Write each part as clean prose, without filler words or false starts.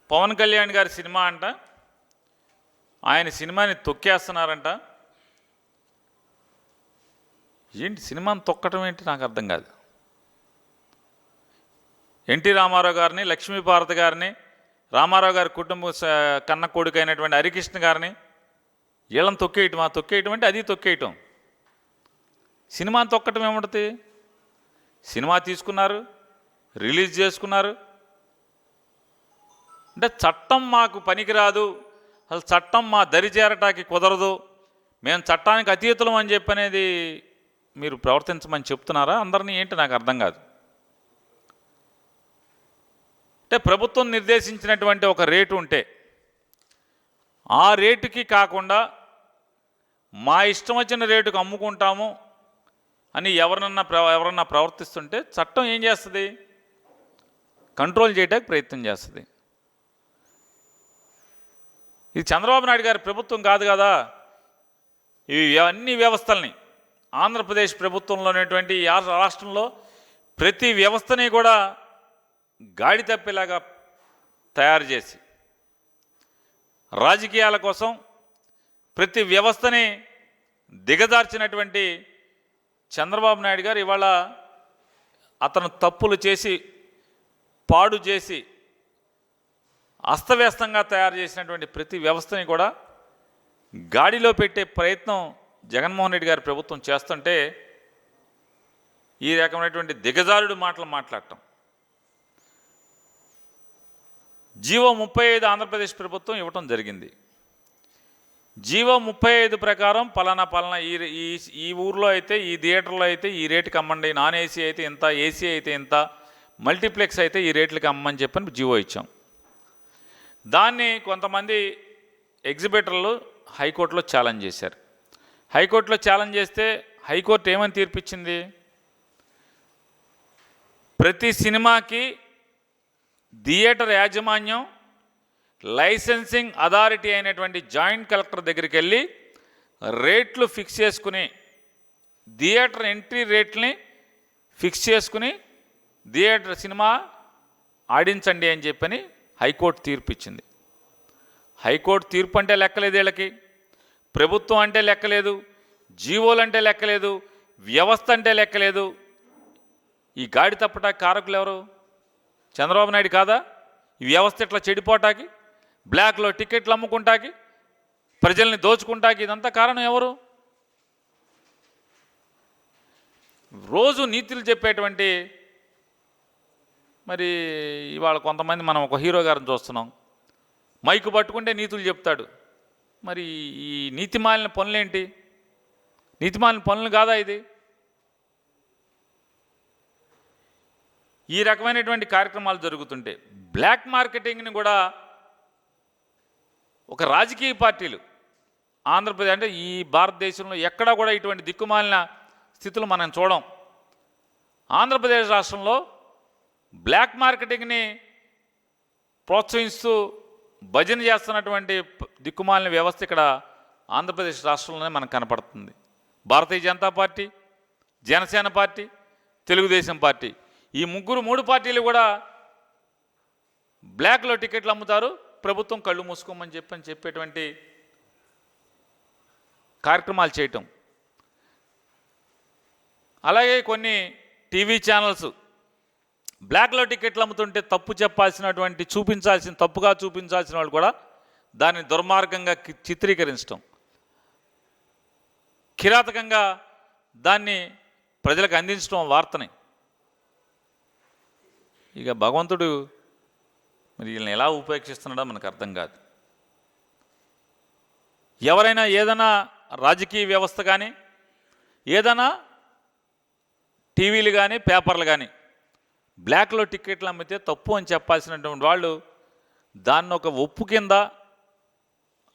పవన్ కళ్యాణ్ గారి సినిమా అంట, ఆయన సినిమాని తొక్కేస్తున్నారంట. ఏంటి సినిమాని తొక్కటం ఏంటి నాకు అర్థం కాదు. ఎన్టీ రామారావు గారిని, లక్ష్మీపార్వతి గారిని, రామారావు గారి కుటుంబ కన్న కొడుకు అయినటువంటి హరికృష్ణ గారిని వీళ్ళని తొక్కేయటం. ఆ తొక్కేయటం అంటే అది తొక్కేయటం. సినిమాని తొక్కటం ఏముంటుంది? సినిమా తీసుకున్నారు, రిలీజ్ చేసుకున్నారు. అంటే చట్టం మాకు పనికిరాదు, అసలు చట్టం మా దరి చేరటానికి కుదరదు, మేము చట్టానికి అతీతులం అని చెప్పనేది మీరు ప్రవర్తించమని చెప్తున్నారా అందరినీ? ఏంటి నాకు అర్థం కాదు. అంటే ప్రభుత్వం నిర్దేశించినటువంటి ఒక రేటు ఉంటే ఆ రేటుకి కాకుండా మా ఇష్టం వచ్చిన రేటుకు అమ్ముకుంటాము అని ఎవరన్నా ప్రవర్తిస్తుంటే చట్టం ఏం చేస్తుంది? కంట్రోల్ చేయడానికి ప్రయత్నం చేస్తుంది. ఇది చంద్రబాబు నాయుడు గారి ప్రభుత్వం కాదు కదా. ఈ అన్ని వ్యవస్థల్ని ఆంధ్రప్రదేశ్ ప్రభుత్వంలో ఉన్నటువంటి రాష్ట్రంలో ప్రతి వ్యవస్థని కూడా గాడి తప్పేలాగా తయారు చేసి రాజకీయాల కోసం ప్రతి వ్యవస్థని దిగజార్చినటువంటి చంద్రబాబు నాయుడు గారు ఇవాళ అతను తప్పులు చేసి పాడు చేసి అస్తవ్యస్తంగా తయారు చేసినటువంటి ప్రతి వ్యవస్థని కూడా గాడిలో పెట్టే ప్రయత్నం జగన్మోహన్ రెడ్డి గారి ప్రభుత్వం చేస్తుంటే ఈ రకమైనటువంటి దిగజారుడు మాటలు మాట్లాడటం. జీవో 35 ఆంధ్రప్రదేశ్ ప్రభుత్వం ఇవ్వటం జరిగింది. జీవో 35 ప్రకారం పలానా ఈ ఊర్లో అయితే, ఈ థియేటర్లో అయితే ఈ రేటుకి అమ్మండి, నాన్ ఏసీ అయితే ఇంత, ఏసీ అయితే ఇంత, మల్టీప్లెక్స్ అయితే ఈ రేట్లకి అమ్మని చెప్పని జీవో ఇచ్చాం. దాన్ని కొంతమంది ఎగ్జిబిటర్లు హైకోర్టులో ఛాలెంజ్ చేశారు. హైకోర్టులో ఛాలెంజ్ చేస్తే హైకోర్టు ఏమని తీర్పిచ్చింది? ప్రతి సినిమాకి థియేటర్ యాజమాన్యం లైసెన్సింగ్ అథారిటీ అయినటువంటి జాయింట్ కలెక్టర్ దగ్గరికి వెళ్ళి రేట్లు ఫిక్స్ చేసుకుని, థియేటర్ ఎంట్రీ రేట్ని ఫిక్స్ చేసుకుని థియేటర్ సినిమా ఆడించండి అని చెప్పని హైకోర్టు తీర్పు ఇచ్చింది. హైకోర్టు తీర్పు అంటే లెక్కలేదు వీళ్ళకి, ప్రభుత్వం అంటే లెక్కలేదు, జీవోలు అంటే లెక్కలేదు, వ్యవస్థ అంటే లెక్కలేదు. ఈ గాడి తప్పటానికి కారకులు ఎవరు? చంద్రబాబు నాయుడు కాదా? ఈ వ్యవస్థ ఇట్లా చెడిపోటాకి, బ్లాక్లో టికెట్లు అమ్ముకుంటాకి, ప్రజల్ని దోచుకుంటాకి ఇదంతా కారణం ఎవరు? రోజు నీతులు చెప్పేటువంటి మరి ఇవాళ కొంతమంది మనం ఒక హీరో గారిని చూస్తున్నాం, మైకు పట్టుకుంటే నీతులు చెప్తాడు. మరి ఈ నీతిమాలిన పనులేంటి? నీతిమాలిన పనులు కాదా ఇది? ఈ రకమైనటువంటి కార్యక్రమాలు జరుగుతుంటే బ్లాక్ మార్కెటింగ్ని కూడా ఒక రాజకీయ పార్టీలు ఆంధ్రప్రదేశ్ అంటే ఈ భారతదేశంలో ఎక్కడా కూడా ఇటువంటి దిక్కుమాలిన స్థితులు మనం చూడం. ఆంధ్రప్రదేశ్ రాష్ట్రంలో బ్లాక్ మార్కెటింగ్ని ప్రోత్సహిస్తూ భజన చేస్తున్నటువంటి దిక్కుమాలిన వ్యవస్థ ఇక్కడ ఆంధ్రప్రదేశ్ రాష్ట్రంలోనే మనకు కనపడుతుంది. Bharatiya Janata party, Janasena party, Telugu Desam party, ఈ మూడు పార్టీలు కూడా బ్లాక్లో టికెట్లు అమ్ముతారు, ప్రభుత్వం కళ్ళు మూసుకోమని చెప్పేటువంటి కార్యక్రమాలు చేయటం. అలాగే కొన్ని టీవీ ఛానల్స్ బ్లాక్లో టికెట్లు అమ్ముతుంటే తప్పుగా చూపించాల్సిన వాళ్ళు కూడా దాన్ని దుర్మార్గంగా చిత్రీకరించడం, కిరాతకంగా దాన్ని ప్రజలకు అందించడం వార్తని. ఇక భగవంతుడు మరి వీళ్ళని ఎలా ఉపేక్షిస్తున్నాడో మనకు అర్థం కాదు. ఎవరైనా ఏదైనా రాజకీయ వ్యవస్థ కానీ, ఏదైనా టీవీలు కానీ, పేపర్లు కానీ బ్లాక్లో టికెట్లు అమ్మితే తప్పు అని చెప్పాల్సినటువంటి వాళ్ళు దాన్ని ఒక ఒప్పు కింద,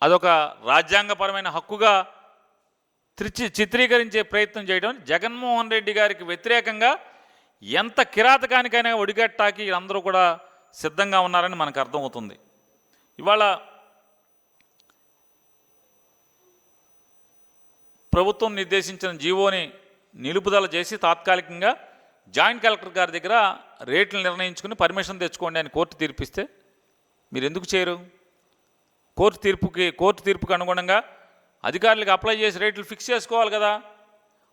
అదొక రాజ్యాంగపరమైన హక్కుగా చిత్రీకరించే ప్రయత్నం చేయడం జగన్మోహన్ రెడ్డి గారికి వ్యతిరేకంగా ఎంత కిరాతకానికైనా ఒడిగట్టాకి అందరూ కూడా సిద్ధంగా ఉన్నారని మనకు అర్థమవుతుంది. ఇవాళ ప్రభుత్వం నిర్దేశించిన జీవోని నిలుపుదల చేసి తాత్కాలికంగా జాయింట్ కలెక్టర్ గారి దగ్గర రేట్లు నిర్ణయించుకుని పర్మిషన్ తెచ్చుకోండి అని కోర్టు తీర్పిస్తే మీరు ఎందుకు చేయరు? కోర్టు తీర్పుకి అనుగుణంగా అధికారులకు అప్లై చేసి రేట్లు ఫిక్స్ చేసుకోవాలి కదా.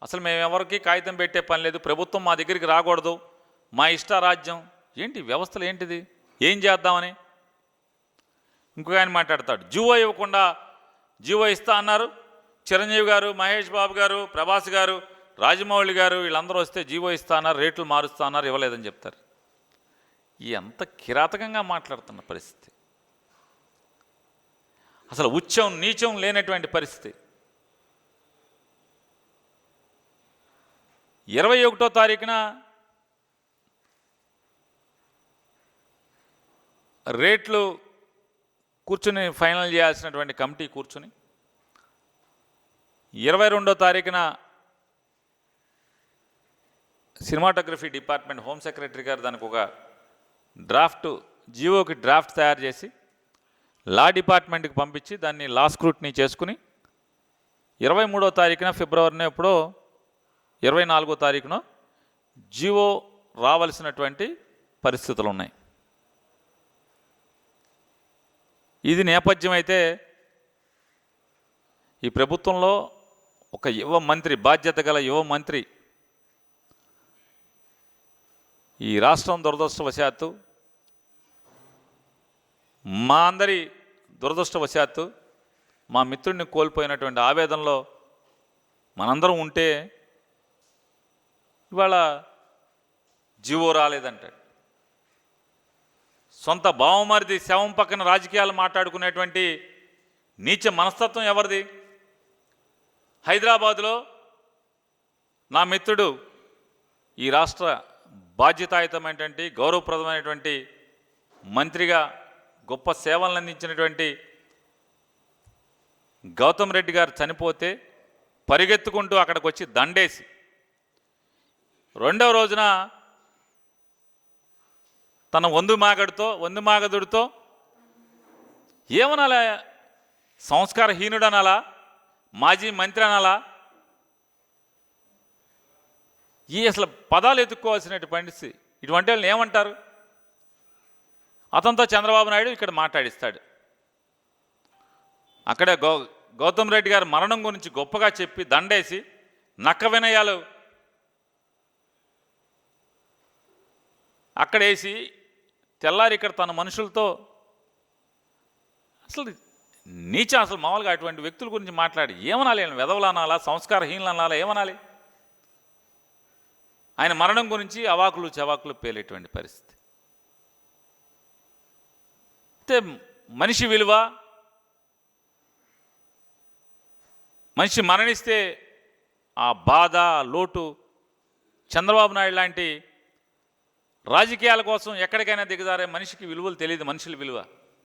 అసలు మేము ఎవరికి కాగితం పెట్టే పని లేదు, ప్రభుత్వం మా దగ్గరికి రాకూడదు, మా ఇష్టారాజ్యం. ఏంటి వ్యవస్థలు ఏంటిది? ఏం చేద్దామని? ఇంకొక ఆయన మాట్లాడతాడు, జీవో ఇవ్వకుండా జీవో ఇస్తా అన్నారు. చిరంజీవి గారు, మహేష్ బాబు గారు, ప్రభాస్ గారు, రాజమౌళి గారు వీళ్ళందరూ వస్తే జీవో ఇస్తా అన్నారు, రేట్లు మారుస్తా అన్నారు, ఇవ్వలేదని చెప్తారు. ఎంత కిరాతకంగా మాట్లాడుతున్న పరిస్థితి, అసలు ఉచ్చం నీచం లేనటువంటి పరిస్థితి. 21వ తారీఖున రేట్లు కూర్చుని ఫైనల్ చేయాల్సినటువంటి కమిటీ కూర్చుని 22వ తారీఖున సినిమాటోగ్రఫీ డిపార్ట్మెంట్ హోమ్ సెక్రటరీ గారు దానికి ఒక జీవోకి డ్రాఫ్ట్ తయారు చేసి లా డిపార్ట్మెంట్కి పంపించి దాన్ని లా స్క్రూట్నీ చేసుకుని 23వ తారీఖున ఫిబ్రవరిలో ఎప్పుడో 24వ తారీఖున జీవో రావాల్సినటువంటి పరిస్థితులు ఉన్నాయి. ఇది నేపథ్యం అయితే ఈ ప్రభుత్వంలో ఒక యువ మంత్రి, బాధ్యత గల యువ మంత్రి, ఈ రాష్ట్రం దురదృష్టవశాత్తు, మా అందరి దురదృష్టవశాత్తు మా మిత్రుడిని కోల్పోయినటువంటి ఆవేదనలో మనందరం ఉంటే ఇవాళ జీవో రాలేదంటాడు. సొంత బావమరిది శవం పక్కన రాజకీయాలు మాట్లాడుకునేటువంటి నీచ మనస్తత్వం ఎవరిది? హైదరాబాదులో నా మిత్రుడు ఈ రాష్ట్ర బాధ్యతాయుతమైనటువంటి గౌరవప్రదమైనటువంటి మంత్రిగా గొప్ప సేవలను అందించినటువంటి గౌతమ్ రెడ్డి గారు చనిపోతే పరిగెత్తుకుంటూ అక్కడికి వచ్చి దండేసి రెండవ రోజున తన వందు మాగదుడితో ఏమనాలా? సంస్కారహీనుడు అనాలా? మాజీ మంత్రి అనాలా? ఈ అసలు పదాలు ఎత్తుక్కోవాల్సినటువంటి పరిస్థితి. ఇటువంటి వాళ్ళని ఏమంటారు? అతనితో చంద్రబాబు నాయుడు ఇక్కడ మాట్లాడిస్తాడు. అక్కడే గౌతమ్ రెడ్డి గారి మరణం గురించి గొప్పగా చెప్పి దండేసి నక్క వినయాలు అక్కడేసి తెల్లారి ఇక్కడ తన మనుషులతో అసలు అసలు మామూలుగా అటువంటి వ్యక్తుల గురించి మాట్లాడి ఏమనాలి? వెధవలు అనాలా? సంస్కారహీనులు అనాలా? ఏమనాలి? ఆయన మరణం గురించి అవాకులు చవాకులు పేలేటువంటి పరిస్థితి. అయితే మనిషి విలువ, మనిషి మరణిస్తే ఆ బాధ, లోటు చంద్రబాబు నాయుడు లాంటి రాజకీయాల కోసం ఎక్కడికైనా దిగజారే మనిషికి విలువలు తెలియదు, మనుషుల విలువ.